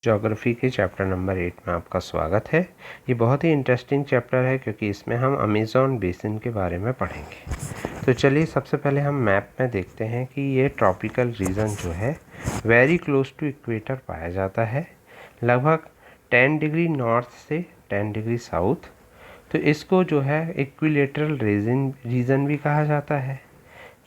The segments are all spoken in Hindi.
ज्योग्राफी के चैप्टर नंबर 8 में आपका स्वागत है। ये बहुत ही इंटरेस्टिंग चैप्टर है क्योंकि इसमें हम अमेज़न बेसिन के बारे में पढ़ेंगे। तो चलिए सबसे पहले हम मैप में देखते हैं कि ये ट्रॉपिकल रीजन जो है वेरी क्लोज टू इक्वेटर पाया जाता है, लगभग 10 डिग्री नॉर्थ से 10 डिग्री साउथ। तो इसको जो है इक्विलेटरल रीजन भी कहा जाता है।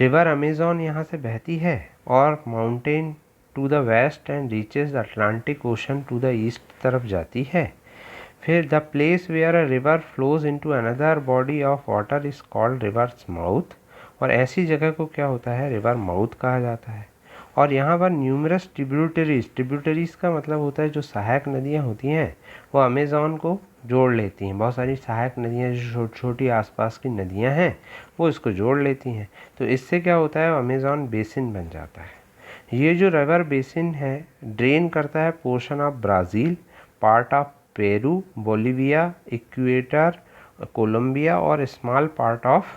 रिवर अमेज़न यहाँ से बहती है और mountain to the west and reaches the Atlantic Ocean to the east तरफ जाती है। फिर the place where a river flows into another body of water is called river's mouth, और ऐसी जगह को क्या होता है, रिवर माउथ कहा जाता है। और यहाँ पर न्यूमरस ट्रिब्यूटरीज का मतलब होता है जो सहायक नदियाँ होती हैं वो अमेज़न को जोड़ लेती हैं। बहुत सारी सहायक नदियाँ जो छोटी छोटी आसपास की नदियाँ हैं वो इसको जोड़ लेती हैं। तो इससे क्या होता है, अमेज़न बेसिन बन जाता है। ये जो रिवर बेसिन है ड्रेन करता है portion of Brazil, part of Peru, Bolivia, Ecuador, Colombia और स्मॉल पार्ट ऑफ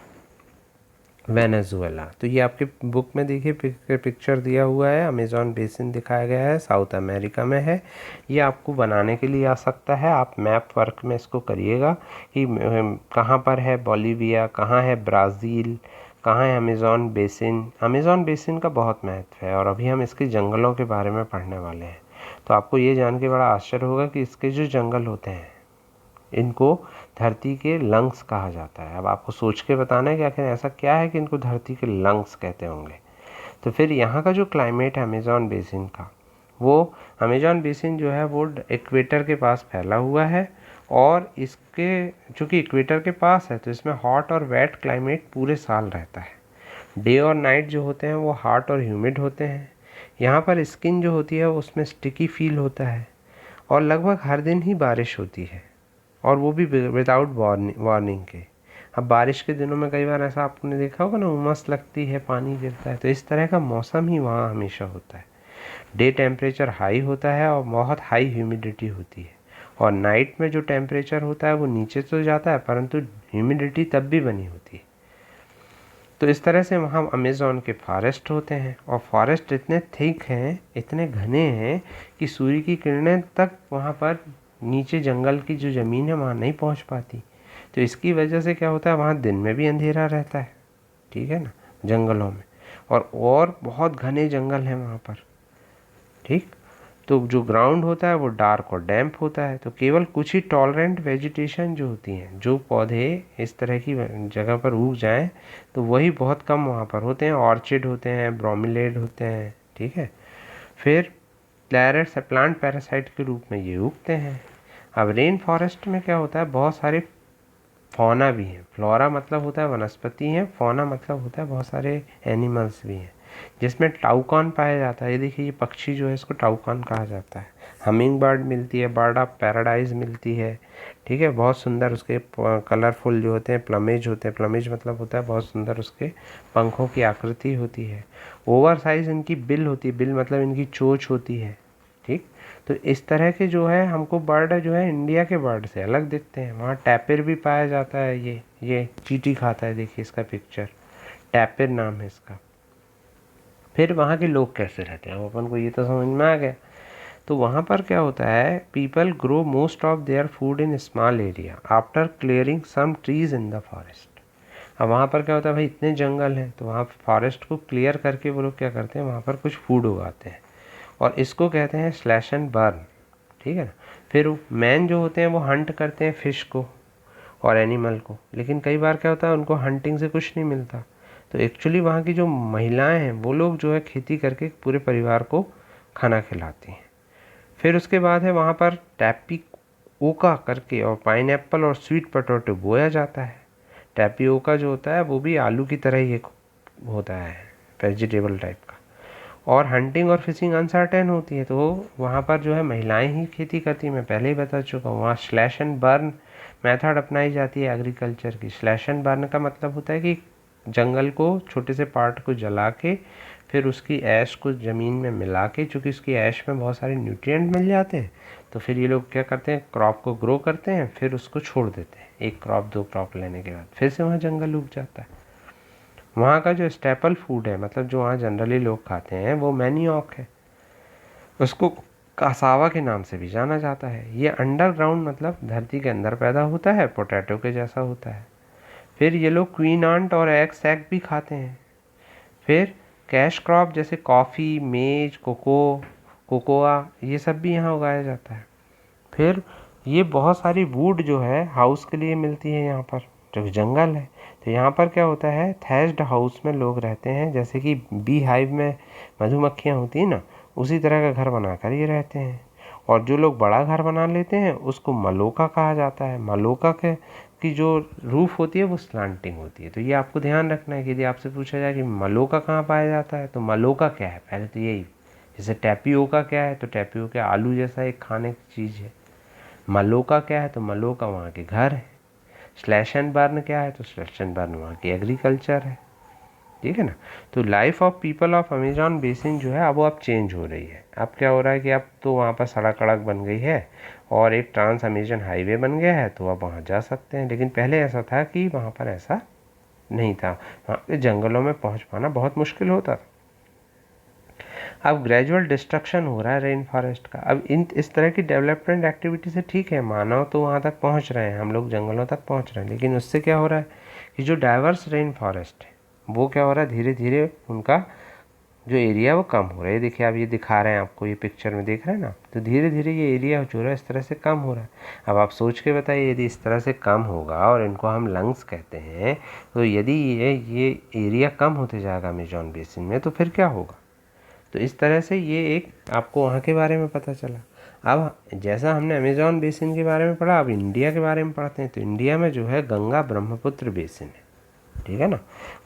वेनेजुएला। तो ये आपके बुक में देखिए पिक्चर दिया हुआ है, अमेज़न बेसिन दिखाया गया है, साउथ अमेरिका में है। ये आपको बनाने के लिए आ सकता है, आप मैप वर्क में इसको करिएगा कि कहाँ पर है बोलिविया, कहाँ है ब्राज़ील, कहाँ है अमेज़न बेसिन। अमेज़न बेसिन का बहुत महत्व है और अभी हम इसके जंगलों के बारे में पढ़ने वाले हैं। तो आपको ये जान के बड़ा आश्चर्य होगा कि इसके जो जंगल होते हैं इनको धरती के लंग्स कहा जाता है। अब आपको सोच के बताना है कि आखिर ऐसा क्या है कि इनको धरती के लंग्स कहते होंगे। तो फिर यहाँ का जो क्लाइमेट है अमेज़न बेसिन का, वो अमेज़न बेसिन जो है वो इक्वेटर के पास फैला हुआ है और इसके चूँकि इक्वेटर के पास है तो इसमें हॉट और वेट क्लाइमेट पूरे साल रहता है। डे और नाइट जो होते हैं वो हॉट और ह्यूमिड होते हैं। यहाँ पर स्किन जो होती है उसमें स्टिकी फील होता है और लगभग हर दिन ही बारिश होती है, और वो भी विदाउट वार्निंग के। अब बारिश के दिनों में कई बार ऐसा आपने देखा होगा ना, उमस लगती है, पानी गिरता है, तो इस तरह का मौसम ही वहाँ हमेशा होता है। डे टेम्परेचर हाई होता है और बहुत हाई ह्यूमिडिटी होती है, और नाइट में जो टेम्परेचर होता है वो नीचे तो जाता है परंतु ह्यूमिडिटी तब भी बनी होती है। तो इस तरह से वहाँ अमेज़न के फॉरेस्ट होते हैं, और फॉरेस्ट इतने थिक हैं, इतने घने हैं कि सूर्य की किरणें तक वहाँ पर नीचे जंगल की जो ज़मीन है वहाँ नहीं पहुँच पाती। तो इसकी वजह से क्या होता है, वहाँ दिन में भी अंधेरा रहता है, ठीक है ना, जंगलों में, और बहुत घने जंगल हैं वहाँ पर, ठीक। तो जो ग्राउंड होता है वो डार्क और डैम्प होता है। तो केवल कुछ ही टॉलरेंट वेजिटेशन जो होती हैं, जो पौधे इस तरह की जगह पर उग जाएं तो वही बहुत कम वहाँ पर होते हैं। ऑर्चिड होते हैं, ब्रोमिलेड होते हैं, ठीक है। फिर प्लांट पैरासाइट के रूप में ये उगते हैं। अब रेन फॉरेस्ट में क्या होता है, बहुत सारे फौना भी हैं। फ्लोरा मतलब होता है वनस्पति हैं, फौना मतलब होता है बहुत सारे एनिमल्स भी हैं, जिसमें टाउकॉन पाया जाता है। ये देखिए ये पक्षी जो है इसको टाउकॉन कहा जाता है। हमिंग बर्ड मिलती है, बर्ड ऑफ पैराडाइज मिलती है, ठीक है। बहुत सुंदर उसके कलरफुल जो होते हैं प्लमेज होते हैं, प्लमेज मतलब होता है बहुत सुंदर उसके पंखों की आकृति होती है। ओवर साइज इनकी बिल होती है, बिल मतलब इनकी चोंच होती है, ठीक। तो इस तरह के जो है हमको बर्ड जो है इंडिया के बर्ड से अलग दिखते हैं। वहाँ टैपिर भी पाया जाता है, ये चींटी खाता है, देखिए इसका पिक्चर, टैपिर नाम है इसका। फिर वहाँ के लोग कैसे रहते हैं, अपन को ये तो समझ में आ गया। तो वहाँ पर क्या होता है, people grow most of their food in small area after clearing some trees in the forest. अब वहाँ पर क्या होता है, भाई इतने जंगल हैं तो वहाँ फॉरेस्ट को क्लियर करके वो लोग क्या करते हैं, वहाँ पर कुछ फूड उगाते हैं, और इसको कहते हैं स्लैश एंड बर्न, ठीक है ना। फिर मैन जो होते हैं वो हंट करते हैं फिश को और एनिमल को, लेकिन कई बार क्या होता है उनको हंटिंग से कुछ नहीं मिलता। तो एक्चुअली वहाँ की जो महिलाएं हैं वो लोग जो है खेती करके पूरे परिवार को खाना खिलाती हैं। फिर उसके बाद है वहाँ पर टैपिओका करके और पाइनएप्पल और स्वीट पोटैटो बोया जाता है। टैपिओका जो होता है वो भी आलू की तरह ही एक होता है, वेजिटेबल टाइप का। और हंटिंग और फिशिंग अनसर्टेन होती है, तो वहाँ पर जो है महिलाएं ही खेती करती हैं, मैं पहले ही बता चुका हूँ। वहाँ स्लैश एंड बर्न मेथड अपनाई जाती है एग्रीकल्चर की। स्लैश एंड बर्न का मतलब होता है कि जंगल को छोटे से पार्ट को जला के फिर उसकी ऐश को ज़मीन में मिला के, चूँकि उसकी ऐश में बहुत सारे न्यूट्रिएंट मिल जाते हैं, तो फिर ये लोग क्या करते हैं, क्रॉप को ग्रो करते हैं, फिर उसको छोड़ देते हैं। एक क्रॉप दो क्रॉप लेने के बाद फिर से वहाँ जंगल उग जाता है। वहाँ का जो स्टेपल फूड है, मतलब जो वहाँ जनरली लोग खाते हैं, वो मैनियॉक है। उसको कासावा के नाम से भी जाना जाता है। ये अंडरग्राउंड मतलब धरती के अंदर पैदा होता है, पोटैटो के जैसा होता है। फिर ये लोग क्वीन आंट और एग सैक भी खाते हैं। फिर कैश क्रॉप जैसे कॉफ़ी, मेज, कोकोआ, ये सब भी यहाँ उगाया जाता है। फिर ये बहुत सारी वुड जो है हाउस के लिए मिलती है यहाँ पर, जो जंगल है। तो यहाँ पर क्या होता है, थैच्ड हाउस में लोग रहते हैं, जैसे कि बी हाइव में मधुमक्खियाँ होती हैं ना, उसी तरह का घर बनाकर ये रहते हैं। और जो लोग बड़ा घर बना लेते हैं उसको मलोका कहा जाता है। मलोका के की जो रूफ होती है वो स्लांटिंग होती है। तो ये आपको ध्यान रखना है कि यदि आपसे पूछा जाए कि मलोका कहाँ पाया जाता है, तो मलोका क्या है, पहले तो यही, जैसे टैपियोका क्या है, तो टैपियोका आलू जैसा एक खाने की चीज़ है। मलोका क्या है, तो मलोका वहाँ के घर है। स्लैश एंड बर्न क्या है, तो स्लैश एंड बर्न वहाँ की एग्रीकल्चर है। ठीक है ना। तो life of people of Amazon basin जो है अब वो अब चेंज हो रही है। अब क्या हो रहा है कि अब तो वहाँ पर सड़क कड़क बन गई है और एक ट्रांस अमेजन हाईवे बन गया है, तो अब वहाँ जा सकते हैं। लेकिन पहले ऐसा था कि वहाँ पर ऐसा नहीं था, वहाँ पे जंगलों में पहुँच पाना बहुत मुश्किल होता था। अब ग्रेजुअल डिस्ट्रक्शन हो रहा है रेन फॉरेस्ट का। अब इस तरह की डेवलपमेंट एक्टिविटी से ठीक है, मानव तो वहाँ तक पहुँच रहे हैं, हम लोग जंगलों तक पहुँच रहे हैं, लेकिन उससे क्या हो रहा है कि जो डाइवर्स रेन फॉरेस्ट है वो क्या हो रहा है, धीरे धीरे उनका जो एरिया वो कम हो रहा है। देखिए आप ये दिखा रहे हैं, आपको ये पिक्चर में देख रहे हैं ना, तो धीरे धीरे ये एरिया जो है इस तरह से कम हो रहा है। अब आप सोच के बताइए, यदि इस तरह से कम होगा और इनको हम लंग्स कहते हैं, तो यदि ये एरिया कम होते जाएगा अमेजॉन बेसिन में, तो फिर क्या होगा। तो इस तरह से ये एक आपको वहाँ के बारे में पता चला। अब जैसा हमने अमेजॉन बेसिन के बारे में पढ़ा, अब इंडिया के बारे में पढ़ते हैं। तो इंडिया में जो है गंगा ब्रह्मपुत्र बेसिन है, ठीक है ना।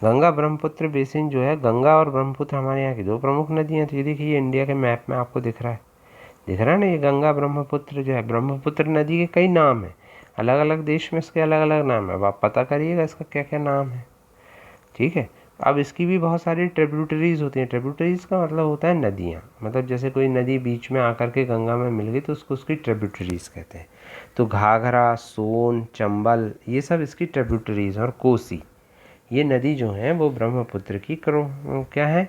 गंगा ब्रह्मपुत्र बेसिन जो है, गंगा और ब्रह्मपुत्र हमारे यहाँ की दो प्रमुख नदियाँ। तो ये देखिए, ये इंडिया के मैप में आपको दिख रहा है ना, ये गंगा ब्रह्मपुत्र जो है। ब्रह्मपुत्र नदी के कई नाम हैं, अलग अलग देश में इसके अलग अलग नाम है। अब आप पता करिएगा इसका क्या क्या नाम है, ठीक है। अब इसकी भी बहुत सारी ट्रिब्यूटरीज होती हैं। ट्रिब्यूटरीज का मतलब होता है नदियाँ, मतलब जैसे कोई नदी बीच में आकर के गंगा में मिल गई तो उसको उसकी ट्रिब्यूटरीज कहते हैं। तो घाघरा, सोन, चंबल, ये सब इसकी ट्रिब्यूटरीज। और कोसी, ये नदी जो है वो ब्रह्मपुत्र की क्या है,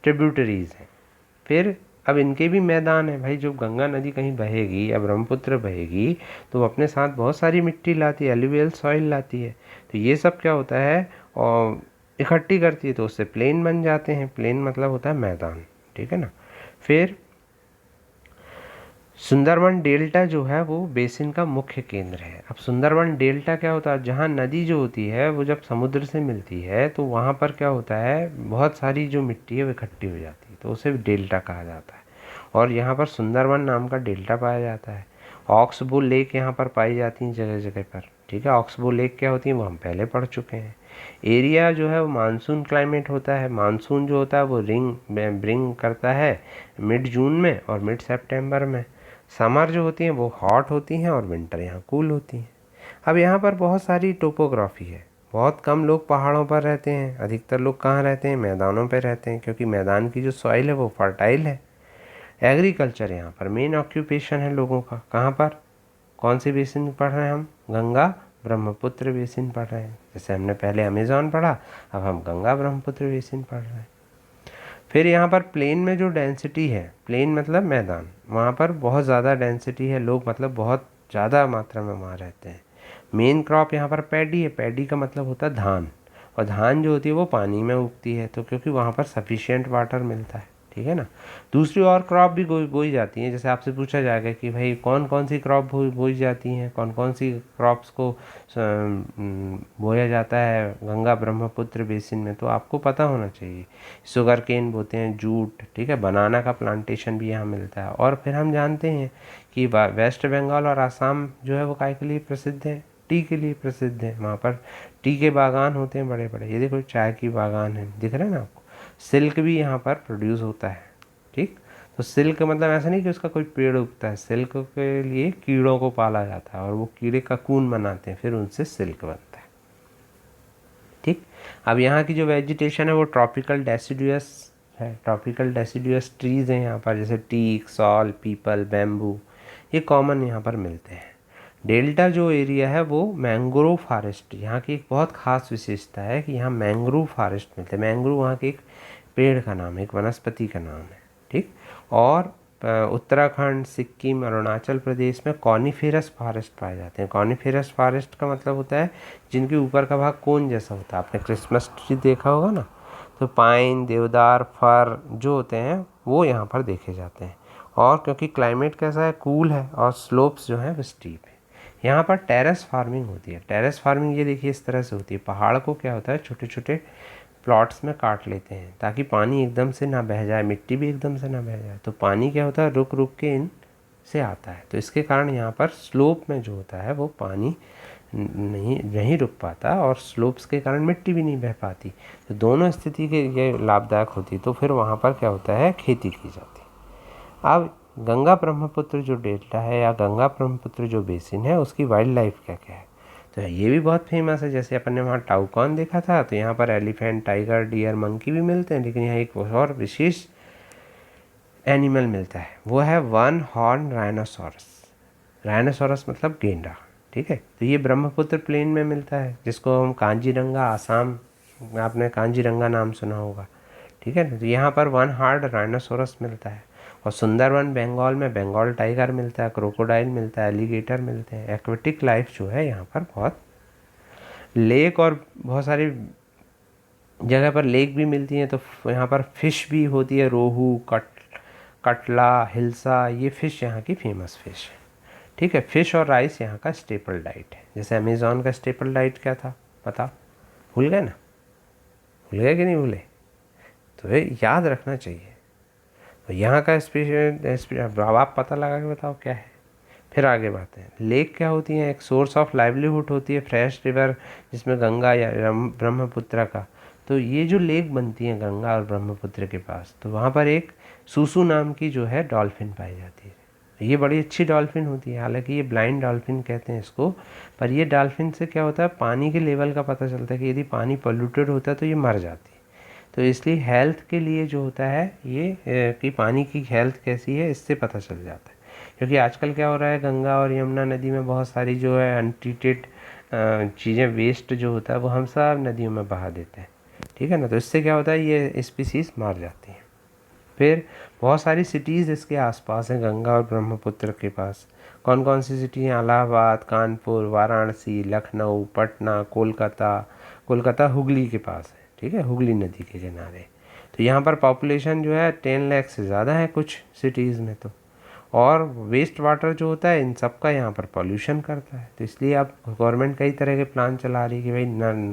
ट्रिब्यूटरीज हैं। फिर अब इनके भी मैदान है भाई। जो गंगा नदी कहीं बहेगी या ब्रह्मपुत्र बहेगी तो वो अपने साथ बहुत सारी मिट्टी लाती है, एलुवियल सॉइल लाती है। तो ये सब क्या होता है और इकट्ठी करती है, तो उससे प्लेन बन जाते हैं। प्लेन मतलब होता है मैदान, ठीक है ना। फिर सुंदरवन डेल्टा जो है वो बेसिन का मुख्य केंद्र है। अब सुंदरवन डेल्टा क्या होता है, जहाँ नदी जो होती है वो जब समुद्र से मिलती है तो वहाँ पर क्या होता है, बहुत सारी जो मिट्टी है वो इकट्ठी हो जाती है, तो उसे डेल्टा कहा जाता है। और यहाँ पर सुंदरवन नाम का डेल्टा पाया जाता है। ऑक्सबो लेक यहाँ पर पाई जाती हैं जगह जगह पर, ठीक है। ऑक्सबो लेक क्या होती है वो हम पहले पढ़ चुके हैं। एरिया जो है वो मानसून क्लाइमेट होता है। मानसून जो होता है वो ब्रिंग करता है मिड जून में और मिड सितंबर में। समर जो होती हैं वो हॉट होती हैं और विंटर यहाँ कूल होती हैं। अब यहाँ पर बहुत सारी टोपोग्राफी है। बहुत कम लोग पहाड़ों पर रहते हैं, अधिकतर लोग कहाँ रहते हैं, मैदानों पर रहते हैं, क्योंकि मैदान की जो सॉइल है वो फर्टाइल है। एग्रीकल्चर यहाँ पर मेन ऑक्यूपेशन है लोगों का। कहाँ पर, कौन सी बेसिन पढ़ रहे हैं हम, गंगा ब्रह्मपुत्र बेसिन पढ़ रहे हैं। जैसे हमने पहले अमेजॉन पढ़ा, अब हम गंगा ब्रह्मपुत्र बेसिन पढ़ रहे हैं। फिर यहाँ पर प्लेन में जो डेंसिटी है, प्लेन मतलब मैदान, वहाँ पर बहुत ज़्यादा डेंसिटी है, लोग मतलब बहुत ज़्यादा मात्रा में वहाँ रहते हैं। मेन क्रॉप यहाँ पर पैडी है। पैडी का मतलब होता है धान, और धान जो होती है वो पानी में उगती है, तो क्योंकि वहाँ पर सफिशिएंट वाटर मिलता है, ठीक है ना। दूसरी और क्रॉप भी बोई जाती हैं। जैसे आपसे पूछा जाएगा कि भाई कौन कौन सी क्रॉप बोई जाती हैं, कौन कौन सी क्रॉप्स को बोया जाता है गंगा ब्रह्मपुत्र बेसिन में, तो आपको पता होना चाहिए। शुगर केन बोते हैं, जूट, ठीक है, बनाना का प्लांटेशन भी यहाँ मिलता है। और फिर हम जानते हैं कि वेस्ट बंगाल और आसाम जो है वो काय के लिए प्रसिद्ध है, टी के लिए प्रसिद्ध है। वहाँ पर टी के बागान होते हैं बड़े बड़े। ये देखो चाय की बागान है, दिख रहा है ना आपको। सिल्क भी यहाँ पर प्रोड्यूस होता है, ठीक। तो सिल्क मतलब ऐसा नहीं कि उसका कोई पेड़ उगता है, सिल्क के लिए कीड़ों को पाला जाता है और वो कीड़े ककून बनाते हैं, फिर उनसे सिल्क बनता है, ठीक। अब यहाँ की जो वेजिटेशन है वो ट्रॉपिकल डेसिडुअस है। ट्रॉपिकल डेसिडुअस ट्रीज़ हैं यहाँ पर, जैसे टीक, सॉल, पीपल, बैम्बू, ये कॉमन यहाँ पर मिलते हैं। डेल्टा जो एरिया है वो मैंग्रोव फॉरेस्ट, यहाँ की एक बहुत ख़ास विशेषता है कि यहाँ मैंग्रोव फॉरेस्ट मिलते हैं। मैंग्रोव वहाँ के एक पेड़ का नाम है, एक वनस्पति का नाम है, ठीक। और उत्तराखंड, सिक्किम, अरुणाचल प्रदेश में कॉनिफेरस फॉरेस्ट पाए जाते हैं। कॉनिफेरस फॉरेस्ट का मतलब होता है जिनके ऊपर का भाग कोन जैसा होता है। आपने क्रिसमस ट्री देखा होगा ना, तो पाइन, देवदार, फर जो होते हैं वो यहाँ पर देखे जाते हैं। और क्योंकि क्लाइमेट कैसा है, कूल है, और स्लोप्स जो है वो स्टीप है। यहाँ पर टेरेस फार्मिंग होती है। टेरेस फार्मिंग ये देखिए इस तरह से होती है। पहाड़ को क्या होता है, छोटे छोटे प्लॉट्स में काट लेते हैं ताकि पानी एकदम से ना बह जाए, मिट्टी भी एकदम से ना बह जाए। तो पानी क्या होता है, रुक रुक के इन से आता है। तो इसके कारण यहाँ पर स्लोप में जो होता है वो पानी नहीं रुक पाता, और स्लोप्स के कारण मिट्टी भी नहीं बह पाती। तो दोनों स्थिति के ये लाभदायक होती। तो फिर वहाँ पर क्या होता है, खेती की जाती। अब गंगा ब्रह्मपुत्र जो डेल्टा है या गंगा ब्रह्मपुत्र जो बेसिन है, उसकी वाइल्ड लाइफ क्या क्या है, तो ये भी बहुत फेमस है। जैसे अपन ने वहाँ टाउकॉन देखा था, तो यहाँ पर एलिफेंट, टाइगर, डियर, मंकी भी मिलते हैं। लेकिन यहाँ एक और विशेष एनिमल मिलता है, वो है वन हॉर्न राइनोसोरस। राइनोसोरस मतलब गेंडा, ठीक है। तो ये ब्रह्मपुत्र प्लेन में मिलता है, जिसको हम कांजीरंगा, आसाम, आपने कांजीरंगा नाम सुना होगा, ठीक है ना। तो यहाँ पर वन हॉर्न राइनोसोरस मिलता है। और सुंदरवन बंगाल में बंगाल टाइगर मिलता है, क्रोकोडाइल मिलता है, एलिगेटर मिलते हैं। एक्वेटिक लाइफ जो है यहाँ पर बहुत, लेक और बहुत सारी जगह पर लेक भी मिलती हैं। तो यहाँ पर फ़िश भी होती है, रोहू, कटला, हिल्सा, ये फ़िश यहाँ की फेमस फ़िश है, ठीक है। फ़िश और राइस यहाँ का स्टेपल डाइट है। जैसे अमेज़ॉन का स्टेपल डाइट क्या था, पता भूल गए ना, भूल गए कि नहीं भूले, तो ये याद रखना चाहिए। तो यहाँ का स्पेशल, अब आप पता लगा के बताओ क्या है। फिर आगे बढ़ते हैं। लेक क्या होती हैं, एक सोर्स ऑफ लाइवलीहुड होती है, फ्रेश रिवर जिसमें गंगा या ब्रह्मपुत्र का। तो ये जो लेक बनती हैं गंगा और ब्रह्मपुत्र के पास, तो वहाँ पर एक सूसू नाम की जो है डॉल्फिन पाई जाती है। ये बड़ी अच्छी डॉल्फिन होती है, हालांकि ये ब्लाइंड डॉल्फिन कहते हैं इसको। पर ये डॉल्फिन से क्या होता है, पानी के लेवल का पता चलता है कि यदि पानी पोल्यूटेड होता है तो ये मर जाती है। तो इसलिए हेल्थ के लिए जो होता है ये कि पानी की हेल्थ कैसी है, इससे पता चल जाता है। क्योंकि आजकल क्या हो रहा है, गंगा और यमुना नदी में बहुत सारी जो है अनट्रीटेड चीज़ें, वेस्ट जो होता है वो हम सब नदियों में बहा देते हैं, ठीक है ना। तो इससे क्या होता है, ये स्पीसीज मार जाती हैं। फिर बहुत सारी सिटीज़ इसके आसपास हैं गंगा और ब्रह्मपुत्र के पास। कौन कौन सी सिटी हैं, इलाहाबाद, कानपुर, वाराणसी, लखनऊ, पटना, कोलकाता। कोलकाता हुगली के पास है, ठीक है, हुगली नदी के किनारे। तो यहाँ पर पॉपुलेशन जो है 10 लाख से ज़्यादा है कुछ सिटीज़ में। तो और वेस्ट वाटर जो होता है इन सब का यहाँ पर पॉल्यूशन करता है। तो इसलिए अब गवर्नमेंट कई तरह के प्लान चला रही है कि भाई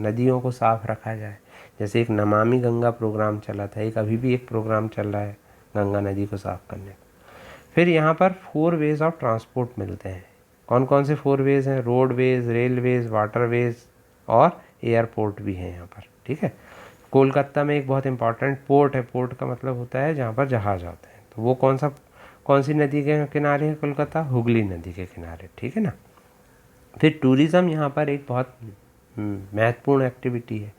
नदियों को साफ़ रखा जाए। जैसे एक नमामि गंगा प्रोग्राम चला था, एक अभी भी एक प्रोग्राम चल रहा है गंगा नदी को साफ़ करने का। फिर यहाँ पर 4 वेज ऑफ ट्रांसपोर्ट मिलते हैं। कौन कौन से 4 वेज हैं, रोडवेज, रेलवेज, वाटरवेज और एयरपोर्ट भी हैं यहाँ पर, ठीक है। कोलकाता में एक बहुत इंपॉर्टेंट पोर्ट है। पोर्ट का मतलब होता है जहाँ पर जहाज़ आते हैं। तो वो कौन सी नदी के किनारे है कोलकाता, हुगली नदी के किनारे, ठीक है ना। फिर टूरिज़्म यहाँ पर एक बहुत महत्वपूर्ण एक्टिविटी है,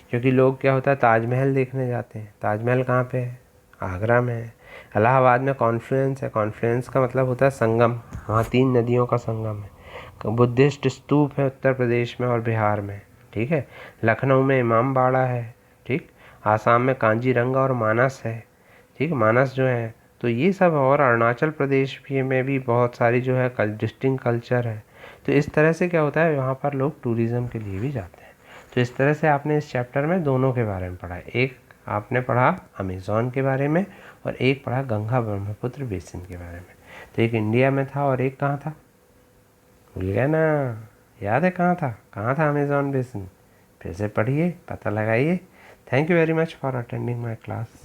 क्योंकि लोग क्या होता है ताजमहल देखने जाते हैं। ताजमहल कहाँ पे है, आगरा में है। इलाहाबाद में कॉन्फ्लुएंस है। कॉन्फ्लुएंस का मतलब होता है संगम, वहाँ 3 नदियों का संगम है। बुद्धिस्ट स्तूप है उत्तर प्रदेश में और बिहार में, ठीक है। लखनऊ में इमामबाड़ा है, ठीक। आसाम में कांजीरंगा और मानस है, ठीक, मानस जो है। तो ये सब, और अरुणाचल प्रदेश भी में भी बहुत सारी जो है डिस्टिंक्ट कल्चर है। तो इस तरह से क्या होता है, वहाँ पर लोग टूरिज़्म के लिए भी जाते हैं। तो इस तरह से आपने इस चैप्टर में दोनों के बारे में पढ़ा। एक आपने पढ़ा अमेज़ॉन के बारे में और एक पढ़ा गंगा ब्रह्मपुत्र बेसिन के बारे में। तो एक इंडिया में था और एक कहाँ था, भूल गया ना, याद है कहाँ था अमेज़ॉन बेसिन। फिर से पढ़िए, पता लगाइए। Thank you very much for attending my class.